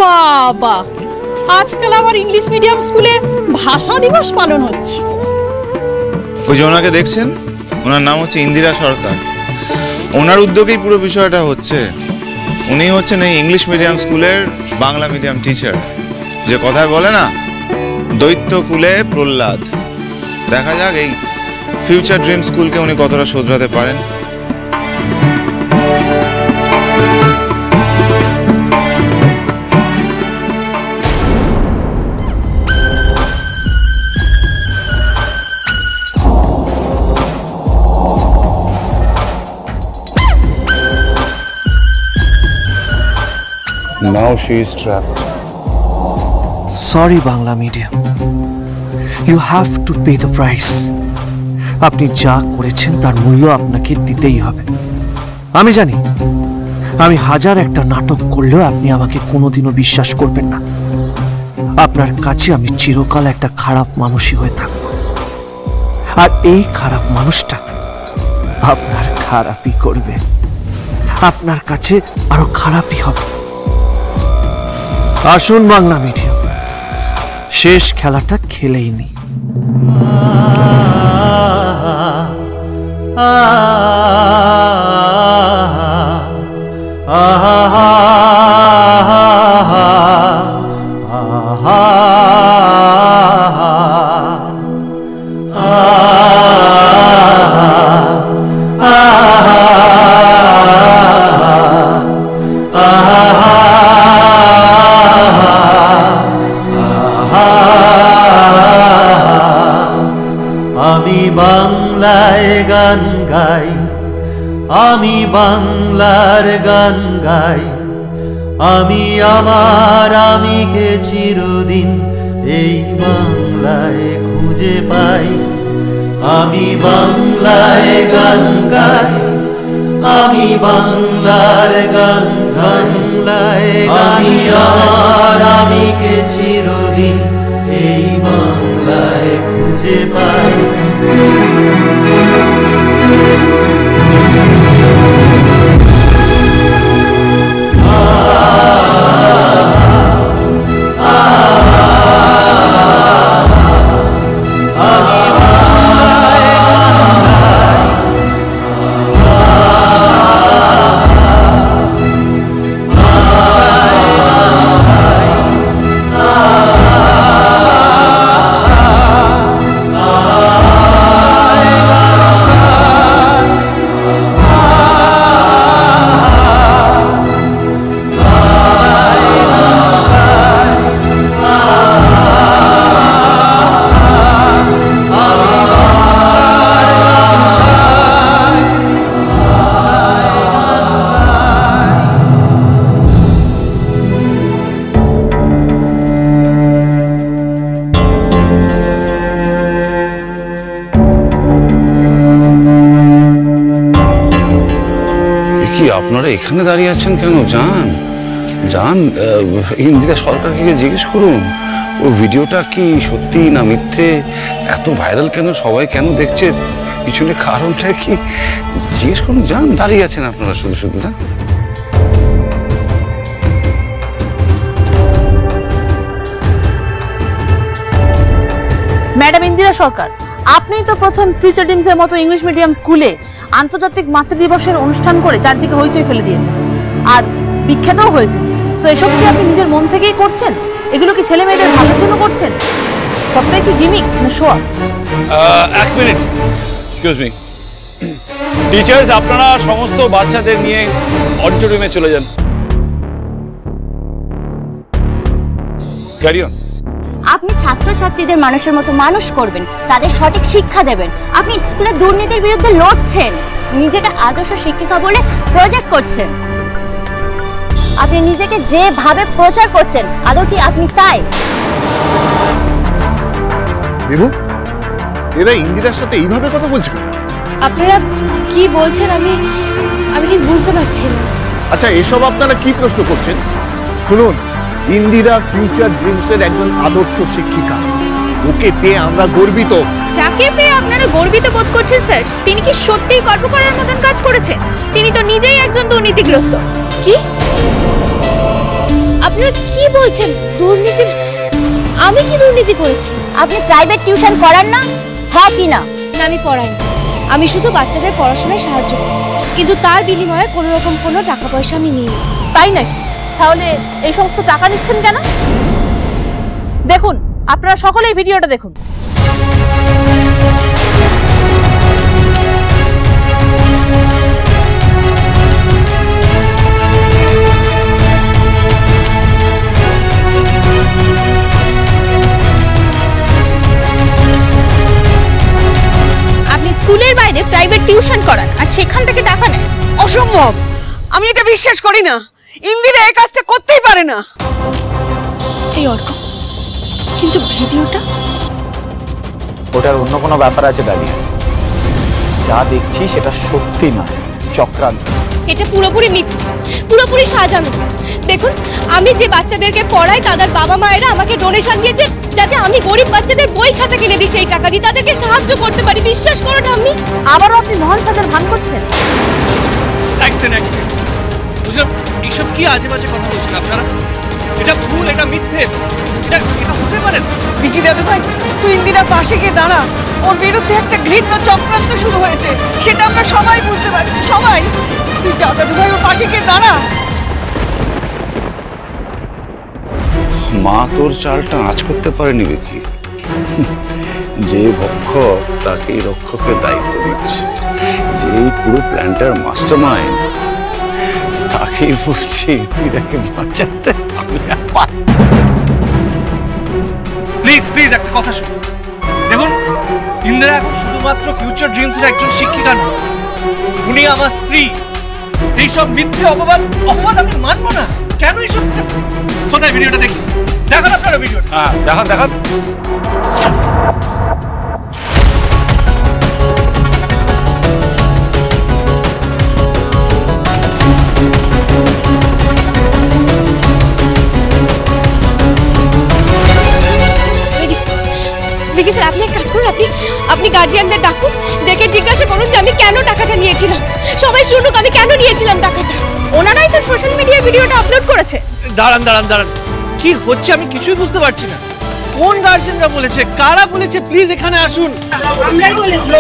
বাবা, আজকাল আবার ইংলিশ মিডিয়াম স্কুলে ভাষা দিবস পালন হচ্ছে। ওই যে ওনাকে দেখছেন, ওনার নাম হচ্ছে ইন্দিরা সরকার। ওনার উদ্যোগেই পুরো বিষয়টা হচ্ছে। উনি হচ্ছেন এই ইংলিশ মিডিয়াম স্কুলের বাংলা মিডিয়াম টিচার। যে কথায় বলে না, দৈত্য কুলে প্রহ্লাদ। দেখা যাক এই ফিউচার ড্রিম স্কুলকে উনি কতটা শোধরাতে পারেন। Now she is trapped. Sorry, Bangla medium. You have to pay the price. আপনি যা করেছেন তার মূল্য আপনাকে দিতেই হবে। আমি জানি, আমি হাজার একটা নাটক করলেও আপনি আমাকে কোনোদিনও বিশ্বাস করবেন না। আপনার কাছে আমি চিরকাল একটা খারাপ মানুষই হয়ে থাকব, আর এই খারাপ মানুষটা আপনার খারাপই করবে, আপনার কাছে আরো খারাপই হবে। আসুন বাংলা মিডিয়াম, শেষ খেলাটা খেলেই নি। আমি বাংলায় গান গাই, আমি বাংলার গান গাই, আমি আমার আমিকে চিরদিন এই বাংলায় খুঁজে পাই। আমি বাংলায় গান গাই, আমি বাংলার গান বাংলায়, আমি আমার আমিকে চিরদিন এই বাংলায় খুঁজে পাই। আপনারা এখানে দাঁড়িয়ে আছেন কেন? যান যান, ইন্দিরা সরকারকে জিজ্ঞেস করুন ও ভিডিওটা কি সত্যি না মিথ্যে, এত ভাইরাল কেন, সবাই কেন দেখছে, পিছনে কারণটা কি জিজ্ঞেস করুন। যান, দাঁড়িয়ে আছেন আপনারা শুধু শুধু। যান। ম্যাডাম ইন্দিরা সরকার, আপনিই তো প্রথম ফিউচার ড্রিমসের মতো ইংলিশ মিডিয়াম স্কুলে আন্তর্জাতিক মাতৃদিবসের অনুষ্ঠান করে চারদিকে হইচই ফেলে দিয়েছেন, আর বিখ্যাতও হয়েছে। তো এসব কি আপনি নিজের মন থেকেই করছেন? এগুলো কি ছেলে মেয়েদের ভালোর জন্য করছেন? সবটাই কি গিমিক না শো অফ? এক মিনিট, এক্সকিউজ মি। টিচার্স, আপনারা সমস্ত বাচ্চাদের নিয়ে অডিটোরিয়ামে চলে যান। Carry on. আপনি ছাত্রছাত্রীদের মানুষের মতো মানুষ করবেন, তাদের সঠিক শিক্ষা দেবেন। আপনি স্কুলে দুর্নীতির বিরুদ্ধে লড়ছেন, নিজেকে আদর্শ শিক্ষিকা বলে প্রজেক্ট করছেন। আপনি নিজেকে যেভাবে প্রচার করছেন, আদৌ কি আপনি তাই? বিভু, এরা ইন্দিরার সাথে এইভাবে কথা বলছে? আপনারা কি বলছেন আমি ঠিক বুঝতে পারছি না। আচ্ছা, এসব আপনারা কি প্রশ্ন করছেন? শুনুন, ইন্দিরা ফিউচার ড্রিমসের একজন আদর্শ শিক্ষিকা, ওকে পেয়ে আমরা গর্বিত। যাকে পেয়ে আপনারা গর্বিত বোধ করছেন স্যার, তিনি কি সত্যিই গর্ব করার মতন কাজ করেছেন? তিনি তো নিজেই একজন দুর্নীতিগ্রস্ত। কি আপনারা কি বলছেন? দুর্নীতি? আমি কি দুর্নীতি করেছি? আপনি প্রাইভেট টিউশন করান না, হ্যাঁ কি না? না, আমি পড়াই না। আমি শুধু বাচ্চাদের পড়াশোনায় সাহায্য করি, কিন্তু তার বিনিময়ে কোনো রকম কোনো টাকা পয়সা আমি নিই না। তাই নাকি? তাহলে এই সমস্ত টাকা নিচ্ছেন কেন? দেখুন, আপনারা সকলেই ভিডিওটা দেখুন। স্কুলের বাইরে প্রাইভেট টিউশন করান আর সেখান থেকে টাকা নেন? অসম্ভব, আমি এটা বিশ্বাস করি না। ইন্দিরা এই কাজটা করতেই পারে না। এই অর্ক, কিন্তু ভিডিওটা? ওটার অন্য কোনো ব্যাপার আছে ডালিয়া। যা দেখছি সেটা সত্যি নয়, চক্রান্ত। এটা পুরোপুরি মিথ্যা, পুরোপুরি সাজানো। দেখুন, আমি যে বাচ্চাদেরকে পড়াই তাদের বাবা মায়েরা আমাকে ডোনেশন দিয়েছে যাতে আমি গরিব বাচ্চাদের বই খাতা কিনে দিই, সেই টাকা দিয়ে তাদেরকে সাহায্য করতে পারি। বিশ্বাস করো ঠাম্মি। আবারও আপনি মহান সাজার ভান করছেন। বুঝলাম, এইসব কি আজে বাজে কথা বলছেন আপনারা? এটা ভুল, এটা মিথ্যে, এটা হতে পারে না। বিকি দাদু ভাই, তুই ইন্দিরার পাশে গিয়ে দাঁড়া। ওর বিরুদ্ধে একটা ঘৃণ্য চক্রান্ত শুরু হয়েছে, সেটা আমরা সবাই বুঝতে পারছি, সবাই। তুই যা দাদু ভাই, ওর পাশে গিয়ে দাঁড়া। মা তোর চালটা আঁচ করতে পারেনি বিকি। যে ভক্ষক তাকেই রক্ষকের দায়িত্ব দিচ্ছে, যে পুরো প্ল্যানটার মাস্টারমাইন্ড তাকেই বলছি ইন্দিরাকে বাঁচাতে। আমি প্লিজ একটা কথা শুনুন। দেখুন, ইন্দিরা এখন শুধুমাত্র ফিউচার ড্রিমস এর একজন শিক্ষিকা নয়, উনি আমার স্ত্রী। এইসব মিথ্যে অপবাদ আমি মানবো না। কেন এইসব? কোথায় ভিডিওটা দেখি? দেখান আপনারা ভিডিওটা। হ্যাঁ, দেখান। দেখি স্যার, আপনি এক কাজ করুন, আপনি গার্জিয়ানদের ডাকুন, ডেকে জিজ্ঞাসা করুন যে আমি কেন টাকাটা নিয়েছিলাম। সবাই শুনুক আমি কেন নিয়েছিলাম টাকাটা। ওনারাই তো সোশ্যাল মিডিয়ায় ভিডিওটা আপলোড করেছে। দাঁড়ান, কি হচ্ছে আমি কিছুই বুঝতে পারছি না। কোন গার্জেনরা বলেছে, কারা বলেছে? প্লিজ এখানে আসুন। আমরাই বলেছি।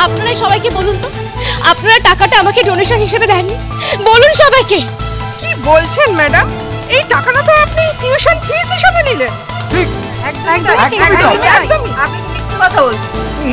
আপনারাই সবাইকে বলুন তো, আপনারা টাকাটা আমাকে ডোনেশন হিসেবে দেননি? বলুন সবাইকে। কি বলছেন ম্যাডাম? এই টাকাটা তো আপনি টিউশন ফিস হিসেবে নিলেন। ঠিক, একদম আপনি মিথ্যে কথা বলছেন।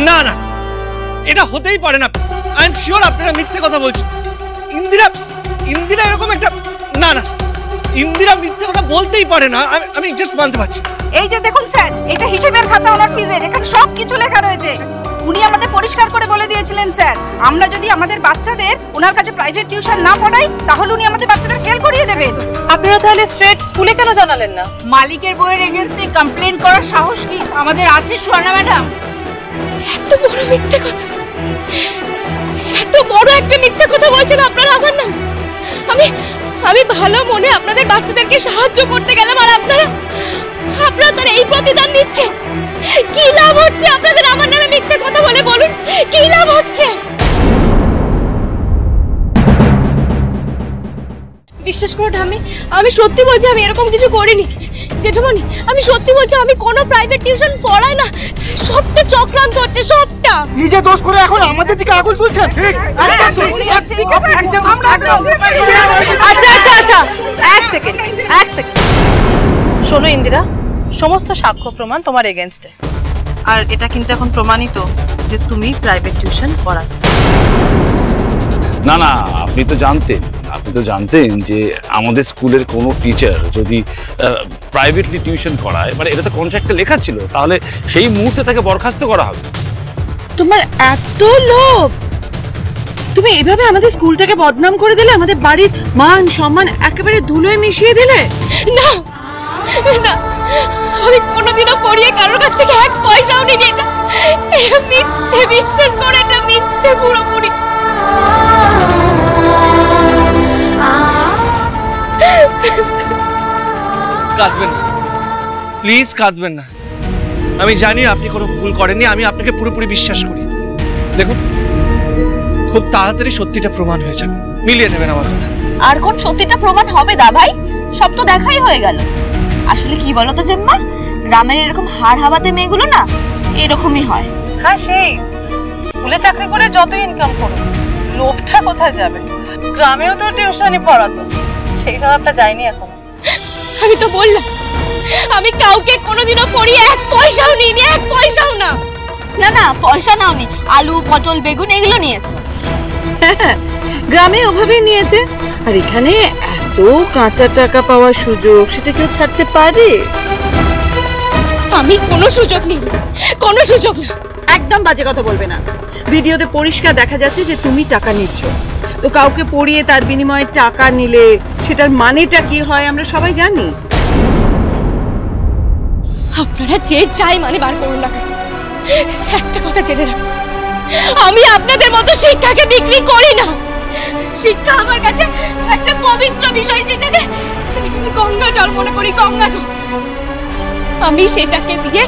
না, এটা হতেই পারে না। আই এম শিওর আপনারা মিথ্যে কথা বলছেন। ইন্দিরা এরকম একটা, না, ইন্দিরা মিথ্যে কথা বলতেই পারে না। আমি জাস্ট মানতে পারছি। এই যে দেখুন স্যার, এটা হিসেবের খাতা ওনার ফিজের, এখানে সব কিছু লেখা রয়েছে। উনি আমাদের পরিষ্কার করে বলে দিয়েছিলেন স্যার, আমরা যদি আমাদের বাচ্চাদের ওনার কাছে প্রাইভেট টিউশন না পড়াই তাহলে উনি আমাদের বাচ্চাদের ফেল করিয়ে দেবেন। আপনারা তাহলে স্ট্রেট স্কুলে কেন জানালেন না? মালিকের বইয়ের এগেইনস্টে কমপ্লেন করার সাহস কি আমাদের আছে সুবর্ণা ম্যাডাম? এত বড় মিথ্যে কথা, এত বড় একটা মিথ্যে কথা বলছেন আপনারা আমার নাম। আমি ভালো মনে আপনাদের বাচ্চাদেরকে সাহায্য করতে গেলাম, আর আপনারা তার এই প্রতিদান দিচ্ছেন। কি লাভ হচ্ছে আপনাদের আমার নামে মিথ্যে কথা বলে? বলুন কি লাভ হচ্ছে? বিশ্বাস করো ঠাম্মি, আমি সত্যি বলছি আমি এরকম কিছু করিনি। জেঠুমনি, আমি সত্যি বলছি আমি কোনো প্রাইভেট টিউশন পড়াই না। সবটা চক্রান্ত হচ্ছে, সবটা। নিজে দোষ করে এখন আমাদের দিকে আগুন তুলছেন। আচ্ছা, এক সেকেন্ড। শোনো ইন্দিরা, সমস্ত সাক্ষ্য প্রমাণ তোমার এগেইনস্টে, আর এটা কিন্তু এখন প্রমাণিত যে তুমি প্রাইভেট টিউশন পড়াতে। না, আপনি তো জানতেন যে আমাদের স্কুলের কোনো টিচার যদি প্রাইভেটলি টিউশন করায়, মানে এটা তো কন্ট্রাক্টে লেখা ছিল, তাহলে সেই মুহূর্তে তাকে বরখাস্ত করা হবে। তোমার এত লোভ! তুমি এভাবে আমাদের স্কুলটাকে বদনাম করে দিলে, আমাদের বাড়ির মান সম্মান একেবারে ধুলোয় মিশিয়ে দিলে। না, আমি কোনোদিনও পড়িয়ে কারোর কাছ থেকে এক পয়সাও নিই। এটা মিথ্যে, বিশ্বাস করে, এটা মিথ্যে পুরোপুরি। কাঁদবেন না, প্লিজ কাঁদবেন না। আমি জানি আপনি কোনো ভুল করেননি, আমি আপনাকে পুরোপুরি বিশ্বাস করি। দেখুন, খুব তাড়াতাড়ি সত্যিটা প্রমাণ হয়ে যাবে। মিলিয়ে নেবেন আমার কথা। আর কোন সত্যিটা প্রমাণ হবে দা ভাই? সব তো দেখাই হয়ে গেল। আসলে কি বলতো জেম্মা, গ্রামের এরকম হাড় হাওয়াতে মেয়েগুলো না এরকমই হয়। হ্যাঁ, সেই স্কুলে চাকরি করে যত ইনকাম করো, লোভটা কোথায় যাবে? গ্রামেও তো টিউশনি পড়াতো, সেই স্বভাবটা যায়নি এখন। আমি তো বললাম আমি কাউকে কোনোদিনও পড়িয়ে 1 পয়সাও নিইনি, 1 পয়সাও না। না না, পয়সা নাওনি, আলু পটল বেগুন এগুলো নিয়েছো। গ্রামে ওভাবেই নিয়েছে, আর এখানে এত কাঁচা টাকা পাওয়ার সুযোগ, সেটা কেউ ছাড়তে পারে? আমি কোনো সুযোগ নিই, কোনো সুযোগ না। একদম বাজে কথা বলবে না। ভিডিওতে পরিষ্কার দেখা যাচ্ছে যে তুমি টাকা নিচ্ছ। তো কাউকে পড়িয়ে তার বিনিময়ে টাকা নিলে সেটার মানেটা কি হয় আমরা সবাই জানি। আপনারা যে চাই মানে বার করুন না কেন, একটা কথা জেনে রাখুন, আমি আপনাদের মতো শিক্ষাকে বিক্রি করি না। শিক্ষা আমার কাছে একটা পবিত্র বিষয়, যেটাকে আমি গঙ্গা জল মনে করি, গঙ্গা জল। আমি সেটাকে দিয়ে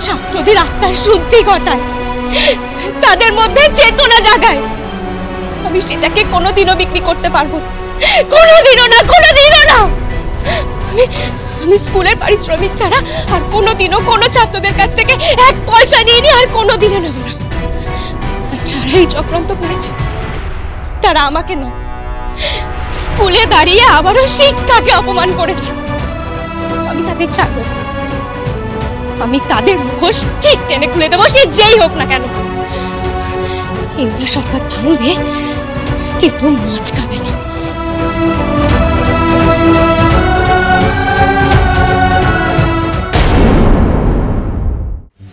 ছাত্রদের আত্মার শুদ্ধি ঘটাই, তাদের মধ্যে চেতনা জাগাই। আমি সেটাকে কোনোদিনও বিক্রি করতে পারবো না, কোনোদিনও না, কোনোদিনও না। আমি স্কুলের পারিশ্রমিক ছাড়া আর কোনোদিনও কোনো ছাত্রদের কাছ থেকে 1 পয়সা নিইনি, আর কোনোদিনও নেব না। আর যারা এই চক্রান্ত করেছে তারা আমাকে না, স্কুলে দাঁড়িয়ে আবারও শিক্ষাকে অপমান করেছে। আমি তাদের ছাড়ব না, আমি তাদের মুখোশ ঠিক টেনে খুলে দেবো, সে যেই হোক না কেন। ইন্দিরা সরকার ভাঙবে কিন্তু মচকাবে না।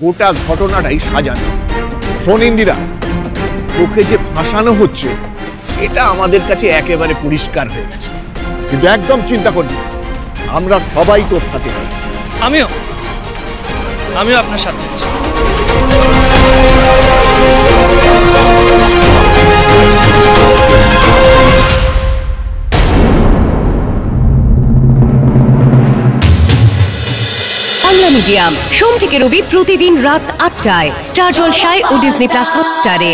গোটা ঘটনাটাই সাজানো। শোন ইন্দিরা, তোকে যে ফাঁসানো হচ্ছে এটা আমাদের কাছে একেবারে পরিষ্কার হয়ে গেছে, কিন্তু একদম চিন্তা করবি না, আমরা সবাই তোর সাথে আছি। আমিও আপনার সাথে আছি। বাংলা মিডিয়াম সোম থেকে রবি প্রতিদিন রাত 8টায় স্টার জলসায় ও ডিজনি প্লাস হটস্টারে।